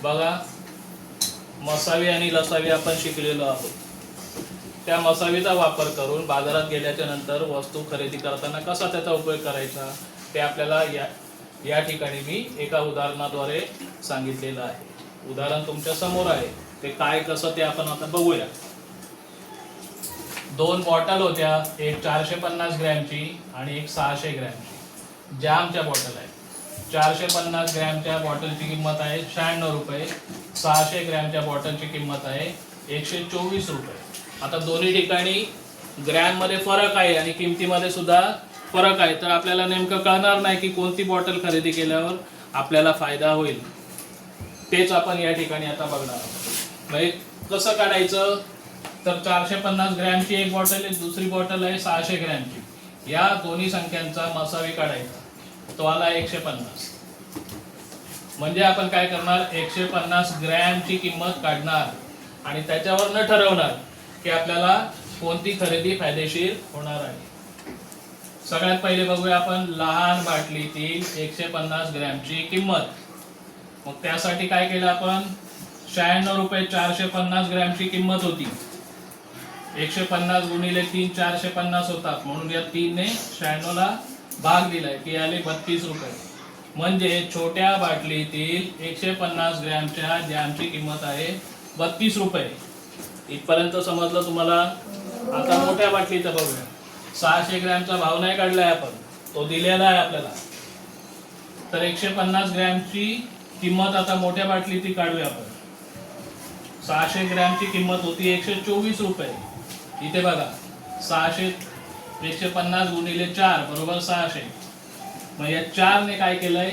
बघा, मसावी आणि लसावी आपण शिकलेलो आहोत. त्या मसावीचा वापर करून बाजारात गेल्याच्या नंतर वस्तू खरेदी करताना कसा त्याचा उपयोग करायचा ते आपल्याला या ठिकाणी मी एका उदाहरणाद्वारे सांगितलेलं आहे. उदाहरण तुमच्या समोर आहे, ते काय कसं ते आपण आता बघूया. 2 बॉटल होत्या, एक 450 ग्रॅमची आणि एक 600 ग्रॅमची. जामच्या बॉटल आहे. 450 ग्रॅमच्या बॉटलची किंमत आहे 96 रुपये, 600 ग्रॅमच्या बॉटलची किंमत आहे 124 रुपये. आता दोन्ही ठिकाणी ग्रॅममध्ये फरक आहे आणि किमतीमध्ये सुद्धा फरक आहे, तर आपल्याला नेमकं कळणार नाही की कोणती बॉटल खरेदी केल्यावर आपल्याला फायदा होईल. तेच आपण या ठिकाणी आता बघणार आहोत. म्हणजे कसं काढायचं, तर 450 ग्रॅमची एक बॉटल आहे, दुसरी बॉटल आहे 600 ग्रॅमची. या दोन्ही संख्यांचा मसावी काढायचा, तो आला 150. म्हणजे आपण काय करणार, 150 ग्रॅमची किंमत काढणार आणि त्याच्यावर न ठरवणार की आपल्याला कोणती खरेदी फायदेशीर होणार आहे. सगळ्यात पहिले बघूया आपण लहान बाटलीतील 150 ग्रॅमची किंमत. मग त्यासाठी काय केलं आपण, 96 रुपये 450 ग्रॅमची किंमत होती. 150 गुणिले 3 450 होतात, म्हणून या 3 ने 96 ला भाग दिलाय की आले 32 रुपये. म्हणजे छोट्या बाटलीतील 150 ग्रॅमच्या जॅमची किंमत आहे 32 रुपये. इथपर्यंत समजलं तुम्हाला? आता मोठ्या बाटलीचं बघूया. 600 ग्रॅमचा भाव नाही काढलाय आपण, तो दिलेला आहे आपल्याला. तर 150 ग्रॅमची किंमत आता मोठ्या बाटलीची काढूया आपण. 600 ग्रॅमची किंमत होती 124 रुपये. इथे बघा, 150 गुणिले 4 बरोबर 600. मग या 4 ने काय केलंय,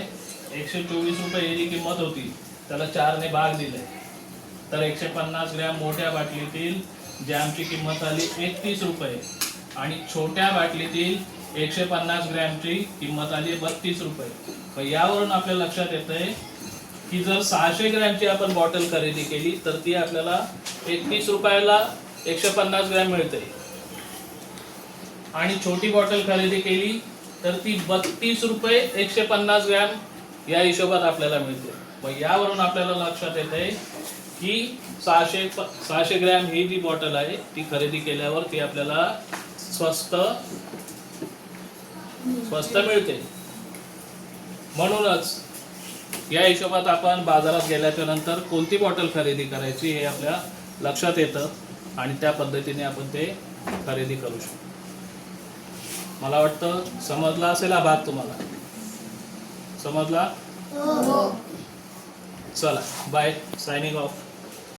124 रुपये ही किंमत होती त्याला 4 ने भाग दिलाय. तर 150 ग्रॅम मोठ्या बाटलीतील जॅमची किंमत आली 31 रुपये आणि छोट्या बाटलीतील 150 ग्रॅमची किंमत आली 32 रुपये. तर यावरून आपल्या लक्षात येतंय की जर 600 ग्रॅमची आपण बॉटल खरेदी केली तर ती आपल्याला 31 रुपयाला 150 ग्रॅम मिळते आणि छोटी बॉटल खरेदी केली तर ती 32 रुपये 150 ग्रॅम या हिशोबात आपल्याला मिळते. मग यावरून आपल्याला लक्षात येतंय की 600 ग्रॅम ही जी बॉटल आहे ती खरेदी केल्यावर ती आपल्याला स्वस्त मिळते. म्हणूनच या हिशोबात आपण बाजारात गेल्याच्या नंतर कोणती बॉटल खरेदी करायची हे आपल्या लक्षात येतं आणि त्या पद्धतीने आपण ते खरेदी करू शकतो. मला वाटतं समजला असेल हा भाग तुम्हाला. समजला? चला, बाय, सायनिंग ऑफ.